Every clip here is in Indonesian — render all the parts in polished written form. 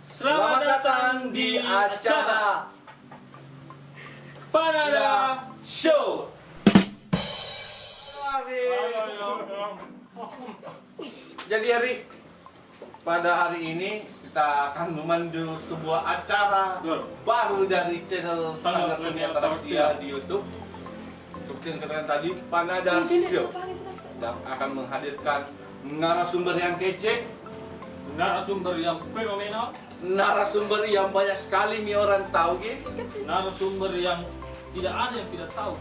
Selamat datang di acara Panada Show. Jadi Hari, pada hari ini kita akan memandu sebuah acara baru dari channel Sanggar Seni Atarasia di YouTube. Seperti yang katakan tadi, Panada Show, yang akan menghadirkan narasumber yang kece, Narasumber yang fenomenal, narasumber yang banyak sekali nih orang tahu gitu. narasumber yang tidak ada yang tidak tahu.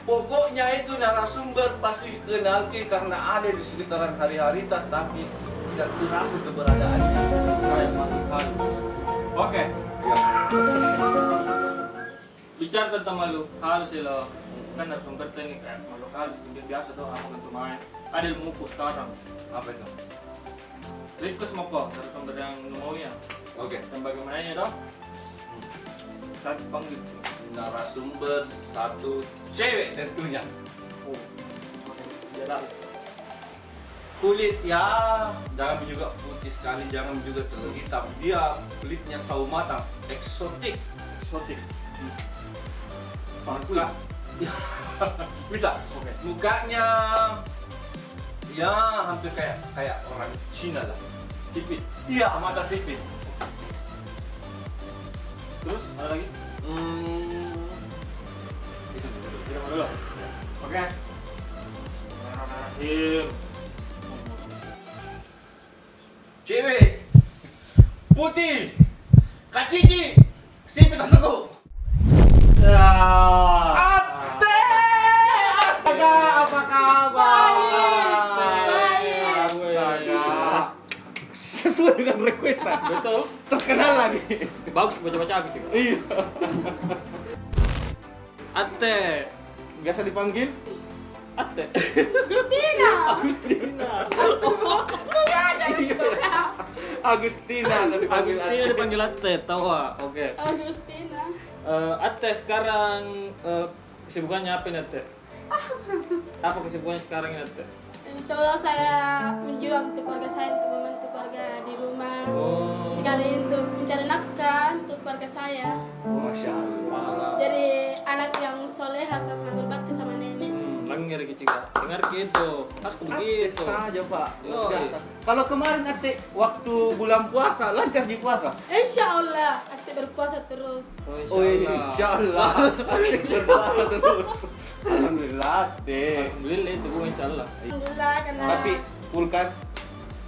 Pokoknya itu narasumber pasti dikenal Ki, karena ada di sekitaran hari-hari tapi tidak terasa keberadaannya. Kayak mati halus. Oke, bicara tentang makhluk halus ya lo. Kan narasumber teknik kayak makhluk halus mungkin biasa tuh apa kan main. Ada yang mengukur sekarang. Apa itu? Request mau kok narasumber yang mau ya. Oke. Dan bagaimananya dong? Saya panggil. Narasumber satu cewek tentunya. Oh, jalan. Kulit ya, jangan juga putih sekali, jangan juga terlalu hitam. Dia kulitnya sawo matang, eksotik. Eksotik. Muka, bisa. Oke. Mukanya ya hampir kayak orang Cina lah. Sipit. Iya, mata sipit. Terus ada lagi? Itu dulu. Kita mau dulu. Oke. Bismillahirrahmanirrahim. Cewek putih, kacici, sipit tersebut. Ya. Ate, astaga, apa kabar? Astaga, sesuai dengan requestan. Betul. Terkenal lagi. Bagus baca-baca aku sih. Iya. Ate. Biasa dipanggil Ate. Justina. Agustina. Agustina atau dipanggil Agustina Ate. dipanggil Ate, tahu ah? Oke. Justina. Ate sekarang kesibukannya apa nih Ate? Apa kesibukannya sekarang ini Ate? Insya Allah saya menjual untuk keluarga saya, untuk membantu keluarga di rumah. Oh. Sekali untuk mencari nafkah untuk keluarga saya. Masya Allah. Jadi anak yang soleha sama berbakti sama nenek. Langir kecil. Dengar gitu. Harus begitu. Saja Pak. Yo, Biasa. Kalau kemarin Ate waktu bulan puasa lancar di puasa. Insya Allah aktif berpuasa terus. Oh insya Allah. Asik berpuasa terus. Alhamdulillah Ate. Alhamdulillah itu gue insyaallah. Alhamdulillah karena Tapi full kan?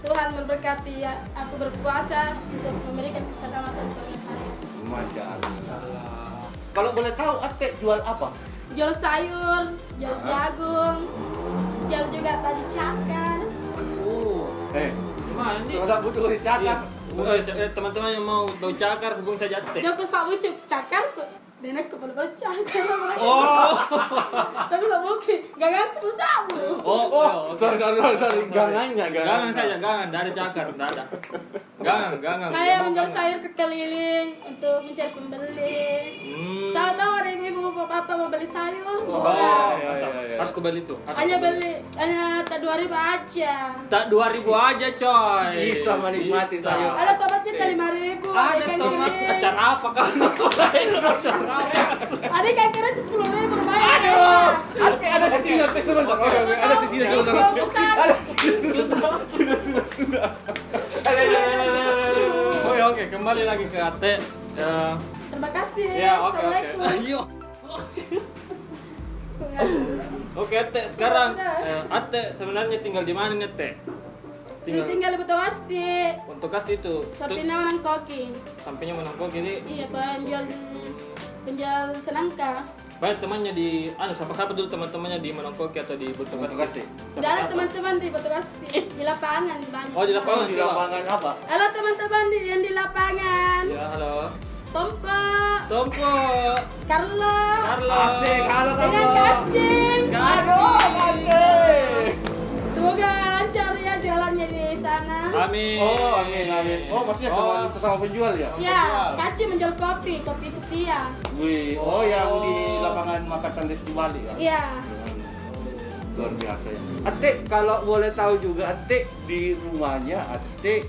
Tuhan memberkati ya, aku berpuasa untuk memberikan keselamatan keluarga saya. Masya Allah. Kalau boleh tahu Ate jual apa? Jual sayur, jual jagung, jual juga baju cakar. Oh. Gimana sih? Sudah butuh dicakar. Teman-teman yang mau bau cakar hubung saja Ate. Joko sabu cuk cakar ku. Nenek ku bener cakar. Oh. Tapi tak mungkin, gak aku sabu. Oh, sorry. Gangannya. Gangan saja, gangan, tidak ada cakar, tidak ada. Gangan. Saya menjual sayur ke keliling untuk mencari pembeli. Tahu ada ibu-ibu bapak mau beli sayur. Mantap. Harus ku beli tuh. Hanya tak 2.000 aja. Tak 2.000 aja coy. Bisa menikmati Bisa. sayur. Ada tomatnya tadi 5.000. Ada tomat acara apa kamu? Ada ikan keren di 10.000 lumayan. Aduh, Ate ada sisi nanti sebentar. Oke, ada sisi sebentar. Ada sudah. Oke, kembali lagi ke Ate. Terima kasih. Ya, oke. Assalamualaikum. Ayo. Oke, Ate, sekarang Ate sebenarnya tinggal di mana nih, Ate? Tinggal di Betawasi. Untuk kasih itu. Sampingnya menang koki. Sampingnya menangkok ini. Iya, penjual senangka. Banyak temannya di siapa dulu teman-temannya di Menangkoki atau di Betawasi? Tidak ada teman-teman di Betawasi. Di lapangan banyak. Oh, di lapangan. Di lapangan apa? Halo teman-teman yang di lapangan. Ya, halo. Tompo, Carlo, Asik, halo dengan kamu. Kacing. Aduh, Ate. Semoga lancar ya jalannya di sana. Amin. Oh, amin. Oh, maksudnya teman sesama penjual ya? Ya, Kacing menjual kopi setia. Wih, yang di lapangan Makatan Desi Bali ya? Iya. Luar biasa ya. Ate, kalau boleh tahu juga Ate di rumahnya Ate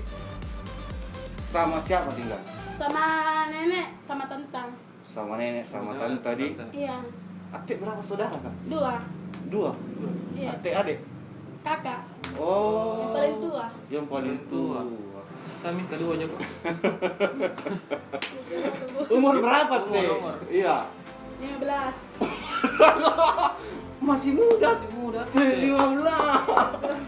sama siapa tinggal? Sama nenek, sama tante. Sama nenek, sama tante tadi. Iya, Adik berapa saudara kan? 2. 2. Iya, Adik. kakak. Oh. Yang paling tua. Yang paling tua. Kami kedua aja kok. Umur berapa teh? Umur. Iya. 15. Masih muda. Masih muda. Teh, 15.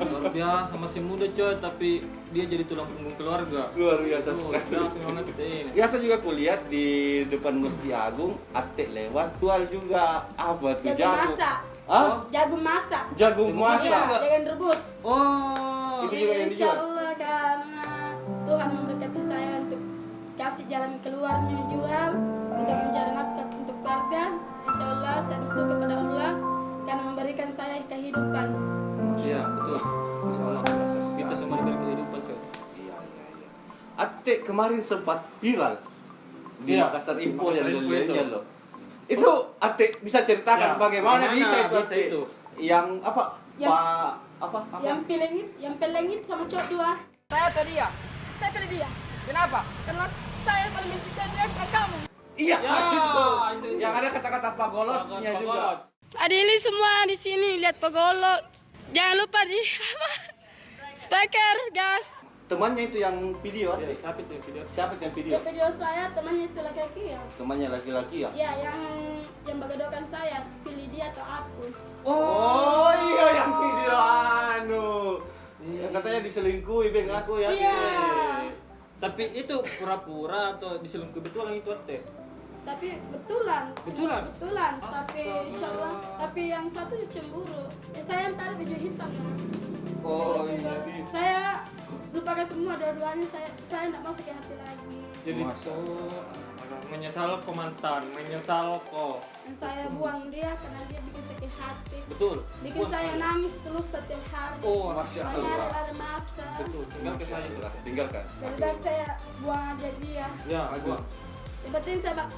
Luar biasa masih muda coy, tapi dia jadi tulang punggung keluarga. Luar biasa Luar sekali. biasa banget ini. Biasa juga kulihat di depan Masjid Agung, Atik lewat jual juga apa tuh Jagung masak. Hah? Jagung masak. Jagung Jagung masak. masak. Jagung rebus. Oh. Itu juga yang Insya dijual. Allah karena Tuhan memberkati saya untuk kasih jalan keluarnya jual untuk mencari nafkah untuk keluarga. Insya Allah saya bersyukur kepada Allah karena memberikan saya kehidupan. Iya, betul. Masalah. Kita semua diberi kehidupan coy. Iya. Atik kemarin sempat viral di Iya, Makassar Info Makassar yang Info dulunya itu. loh. Itu Atik bisa ceritakan Ya, bagaimana bagaimana bisa itu bisa Atik? itu? Yang apa? Yang- Pak apa? Yang pelengit sama cowok 2. Saya atau dia? Saya pilih dia Kenapa? karena saya paling mencintai dia ke kamu. Iya, Ya, itu. itu. Yang ada kata-kata pagolotsnya juga. Adili semua di sini lihat pegolok. Jangan lupa di speaker, gas. Temannya itu yang video Ya, Atik. siapa itu yang video? Siapa yang video? Di video saya temannya itu laki-laki ya. Temannya laki-laki ya? Ya, yang bergedokan saya, pilih dia atau aku. Oh iya yang video anu. Iya. Yang katanya diselingkuhi beng aku ya. Iya. Tapi itu pura-pura atau diselingkuhi betulan itu Ate? Tapi betulan, Betulan? semua betulan. Tapi Astaga. insya Allah, tapi yang satu cemburu. Saya yang tadi baju hitam nah. Oh Terus iya. saya lupakan semua dua-duanya. Saya nggak masuk ke hati lagi. Jadi Masa. menyesal kok mantan, menyesal kok. Yang saya buang dia karena dia bikin sakit hati. Betul. Bikin Buat saya nangis terus setiap hari. Oh, Masya Banyak Allah. air mata. Betul. Tinggal ke saya. Tinggalkan. Lebih baik saya buang aja dia. Ya, Aduh. gua. Yang penting saya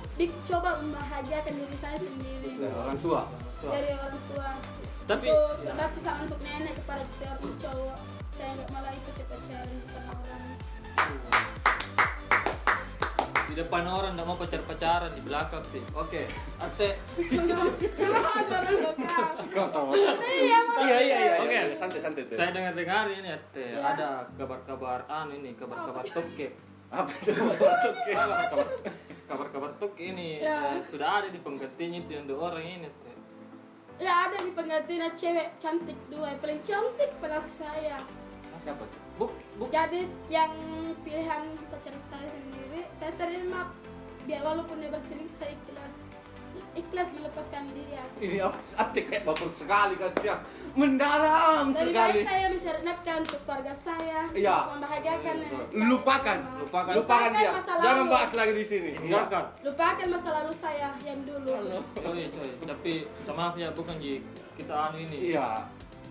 coba membahagiakan diri saya sendiri Orang tua. dari orang tua. Tapi Untuk berbakti sama untuk nenek kepada seorang cowok. Saya nggak malah ikut pacaran di depan orang. di depan orang nggak mau pacar-pacaran, di belakang sih. Oke, Ate. Kau tahu. Iya, Iya. Oke. Santai tuh. Saya dengar-dengar ini Ate, Ya. ada kabar-kabar kabar-kabar toke. Apa itu? Oke. Kabar-kabar toke ini Ya. sudah ada di penggantinya itu yang 2 orang ini Ate. Ya ada di penggantinya cewek cantik 2. Yang paling cantik pada saya. Siapa tuh? Buk. Gadis yang pilihan pacar saya sendiri, saya terima biar walaupun dia berselingkuh saya ikhlas melepaskan dia. Ini apa? Atik kayak baper sekali kan siap. Mendalam Lebih sekali. baik saya mencari nafkah untuk keluarga saya, Iya. untuk membahagiakan nenek saya. Lupakan. Lupakan. Lupakan dia. masa Jangan lalu. bahas lagi di sini. Tinggalkan. Lupakan masa lalu saya yang dulu. Coy. Tapi maaf ya, bukan Ji. Kita anu ini. Iya.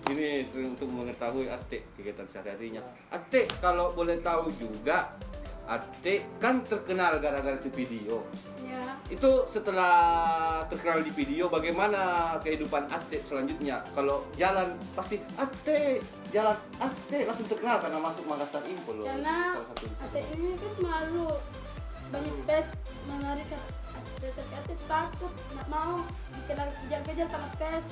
Ini sering untuk mengetahui Atik kegiatan sehari-harinya. Atik kalau boleh tahu juga, Atik kan terkenal gara-gara itu video. Ya. Itu setelah terkenal di video, bagaimana kehidupan Atik selanjutnya? Kalau jalan pasti Atik, jalan Atik langsung terkenal karena masuk Makassar Info loh. Karena Salah satu. ate ini kan malu banyak pes menarikan ate takut nggak mau dikejar-kejar sama pes.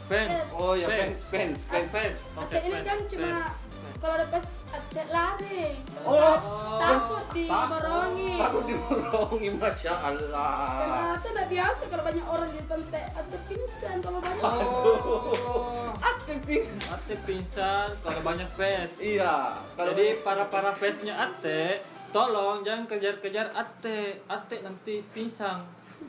Fans. Oh ya Fans. fans. Fans. Ate ini kan cuma kalau ada pes ate lari. Oh, Takut diborongi. takut diborongi, Masya Allah. Karena ate udah biasa kalau banyak orang di depan ate pingsan kalau banyak. Oh. Atik pingsan. Ate pingsan kalau banyak fans. Iya. Kalau Jadi para fansnya Ate, tolong jangan kejar-kejar Ate. Ate nanti pingsan.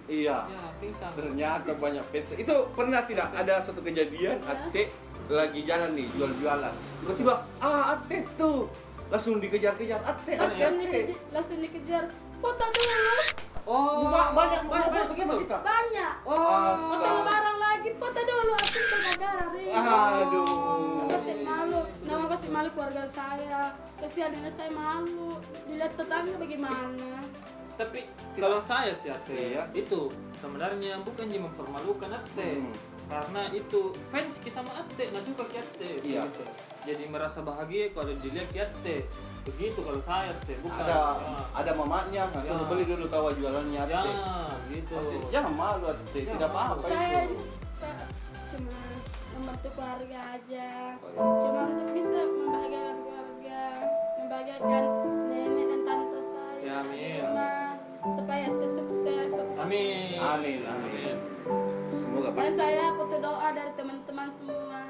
iya. Ya, pingsan. Ternyata banyak fans. Itu pernah tidak ada suatu kejadian Atik lagi jalan nih jual-jualan. Tiba-tiba Atik tuh langsung dikejar-kejar. Atik. Langsung dikejar. Foto dulu. Oh, Banyak banyak sama begitu. kita. Banyak. Oh, Foto lebaran lagi. Foto dulu. Aku kegagalan. Aduh. Ate malu. Nama kasih malu keluarga saya. Kasihan nenek saya malu. Dilihat tetangga bagaimana. Tapi kalau saya sih Ate, Iya. itu sebenarnya bukan dia mempermalukan Ate. Karena itu fans sama Ate, nggak suka ki Ate. Iya. Gitu. Jadi merasa bahagia kalau dilihat ki Ate. begitu kalau saya teh bukan. Ada mamanya, nah, suruh beli dulu tahu jualannya Ya, Ate. gitu. Pasti, jangan malu Ate, tidak apa-apa Saya itu. cuma membantu keluarga aja, cuma untuk bisa membahagiakan keluarga, membahagiakan nenek dan tante saya. Ya, amin. Cuma supaya dia sukses. Amin. Amin, amin. Semoga Dan pasti. saya butuh doa dari teman-teman semua.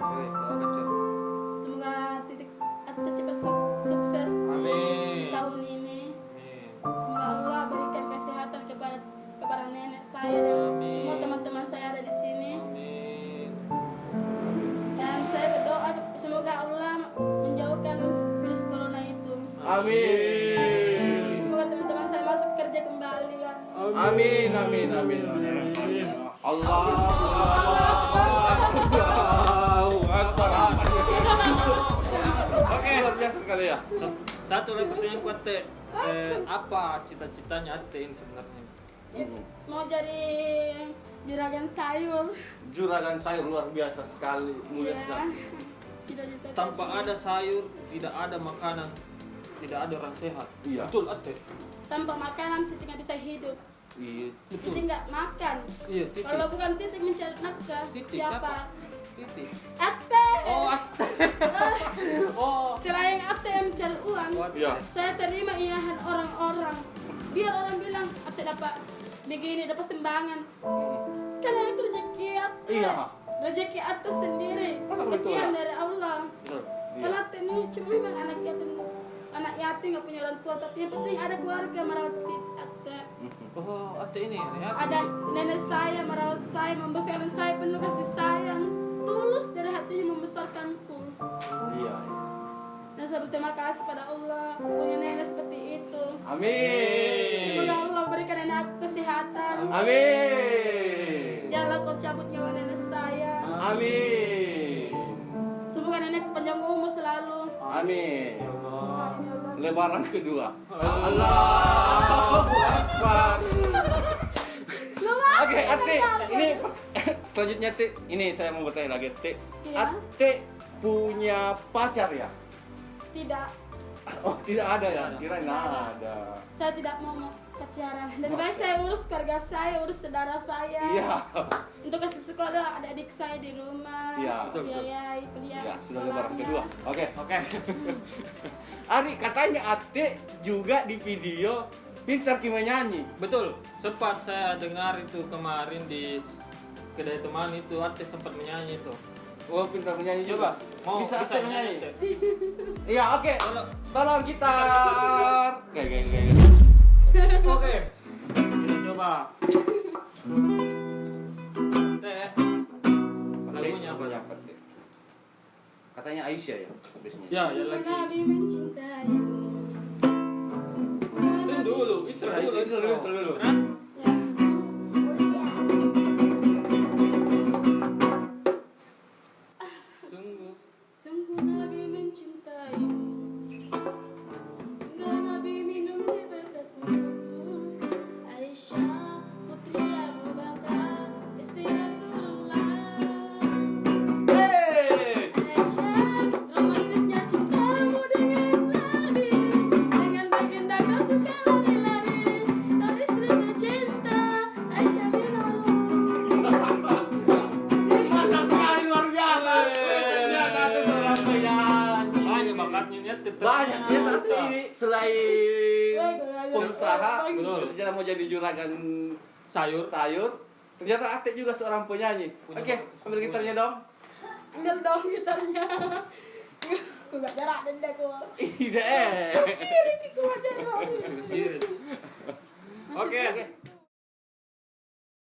Semoga titik atau cepat sukses Amin. di tahun ini. Semoga Allah berikan kesehatan kepada nenek saya dan Amin. semua teman-teman saya ada di sini. Amin. Dan saya berdoa semoga Allah menjauhkan virus corona itu. Amin. Semoga teman-teman saya masuk kerja kembali ya. Amin, amin, amin. Allah. Oke, luar biasa sekali ya. Satu lagi pertanyaan kuat teh. Apa cita-citanya Ate ini sebenarnya? Mau jadi juragan sayur. Juragan sayur luar biasa sekali, mulia Ya. sekali. Cita-cita Tanpa ada sayur, tidak ada makanan, tidak ada orang sehat. Iya. Betul Ate. tanpa makanan titik nggak bisa hidup. Iya. Betul. Titik nggak makan. Iya, titik. Kalau bukan titik mencari nafkah, Titik siapa? Titik. Ate. Oh, Ate. Oh. Selain Ate yang mencari uang, Iya. saya terima ilahan orang-orang. Biar orang bilang Ate dapat begini, dapat sumbangan. Karena itu rezeki Ate. Iya. Rezeki Ate sendiri. Masa begitu, Kasihan ya? dari Allah. Betul. Kalau Iya. Ate ini cuma memang anak yatim nggak punya orang tua, tapi yang penting ada keluarga merawat Ate. Oh, Ate ini ya. Ada nenek saya merawat saya, membesarkan saya penuh kasih sayang, tulus dari hatinya membesarkanku. Iya. Dan saya berterima kasih pada Allah punya nenek seperti itu. Amin. Semoga Allah berikan nenek aku kesehatan. Amin. Janganlah kau cabut nyawa nenek saya. Amin. Semoga nenek panjang umur selalu. Amin. Ya Allah. Lebaran kedua. Allahu Akbar. Oke, Ate, ini selanjutnya Ate, ini saya mau bertanya lagi, Ate. Iya. Ate punya pacar ya? Tidak, Oh, tidak ada ya? Tidak ada. Kirain ada. saya tidak mau pacaran. Lebih baik saya urus keluarga saya, urus saudara saya. Iya. Untuk kasih sekolah adik-adik saya di rumah. Iya. Betul, betul. Biayai kuliah. Ya, sudah lebaran sekolahnya. kedua. Oke. Oke. Ari, katanya Ate juga di video pintar ki menyanyi. Betul. Sempat saya dengar itu kemarin di kedai teman itu Ate sempat menyanyi itu. Oh, pintar menyanyi juga. Mau Bisa Ate menyanyi? Ate? Iya, oke. Tolong gitar. Oke. Oke. Kita coba. Teh. Lagunya apa? Lagunya apa, Ate? Katanya Aisyah ya, habisnya. Ya, ya lagi. Nabi mencintaimu. Itu dulu, itu dulu. Itu dulu. Ya. Sungguh. Sungguh Nabi mencintaimu. Hingga Nabi minum di bekasmu. Aisyah putri Abu Bakar, istri Rasulullah. Hey! Aisyah, romantisnya cintamu dengan Nabi. Dengan baginda kau suka lari-lari. Kau istri tercinta, Aisyah bin Mantap sekali, luar biasa. Ternyata Ate seorang penyanyi. Banyak bakatnya ini Ate. Banyak ya Ate ini selain Banyak. pengusaha, Betul. ternyata mau jadi juragan Sayur. sayur. Ternyata Ate juga seorang penyanyi. Punya Oke, ambil gitarnya dong. Ambil dong gitarnya. Aku gak jarak denda aku. Ide. Sirik aku aja dong. Sirit.